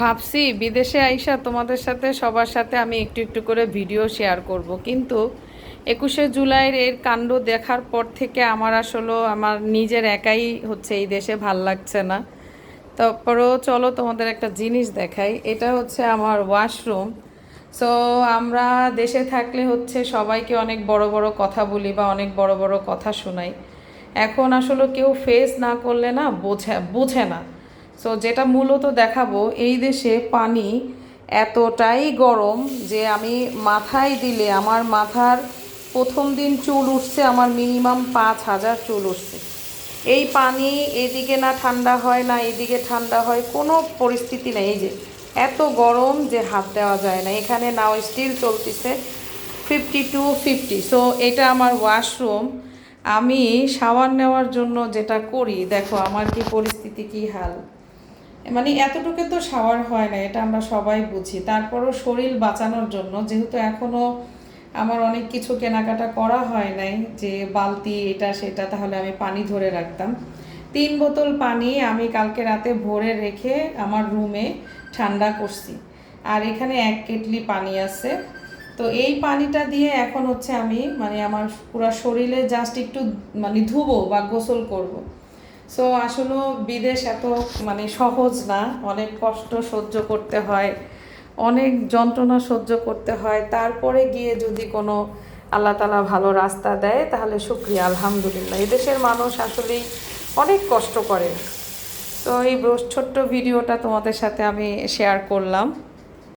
ভাবছি বিদেশে আইসা তোমাদের সাথে সবার সাথে আমি একটু একটু করে ভিডিও শেয়ার করব, কিন্তু 21শে জুলাইয়ের এর কাণ্ড দেখার পর থেকে আমার আসলে আমার নিজের একাই হচ্ছে এই দেশে ভাল লাগছে না। তারপরেও চলো তোমাদের একটা জিনিস দেখাই। এটা হচ্ছে আমার ওয়াশরুম। সো আমরা দেশে থাকলে হচ্ছে সবাইকে অনেক বড় বড় কথা বলি বা অনেক বড় বড় কথা শোনাই। এখন আসলে কেউ ফেস না করলে না বোঝে না। সো যেটা মূলত দেখাবো, এই দেশে পানি এতটাই গরম যে আমি মাথায় দিলে আমার মাথার প্রথম দিন চুল উঠছে, আমার মিনিমাম 5,000 চুল উঠছে। এই পানি এদিকে না ঠান্ডা হয় না এদিকে ঠান্ডা হয়, কোনো পরিস্থিতি নেই। এই যে এত গরম যে হাত দেওয়া যায় না। এখানে নাও স্টিল চলতেছে 52-50। সো এটা আমার ওয়াশরুম। আমি শাওয়ার নেওয়ার জন্য যেটা করি, দেখো আমার কি পরিস্থিতি, কি হাল। মানে এতটুকু তো শাওয়ার হয় না, এটা আমরা সবাই বুঝি। তারপরও শরীর বাঁচানোর জন্য, যেহেতু এখনও আমার অনেক কিছু কেনাকাটা করা হয় নাই, যে বালতি এটা সেটা, তাহলে আমি পানি ধরে রাখতাম। 3 বোতল পানি আমি কালকে রাতে ভরে রেখে আমার রুমে ঠান্ডা করছি। আর এখানে 1 কেটলি পানি আছে। তো এই পানিটা দিয়ে এখন হচ্ছে আমি মানে আমার পুরো শরীরে জাস্ট একটু মানে ধুবো বা গোসল করব। সো আসলে বিদেশ এত মানে সহজ না, অনেক কষ্ট সহ্য করতে হয়, অনেক যন্ত্রণা সহ্য করতে হয়। তারপরে গিয়ে যদি কোনো আল্লাহ তাআলা ভালো রাস্তা দেয় তাহলে শুকরিয়া, আলহামদুলিল্লাহ। এদেশের মানুষ আসলেই অনেক কষ্ট করে। তো এই ছোট্ট ভিডিওটা তোমাদের সাথে আমি শেয়ার করলাম।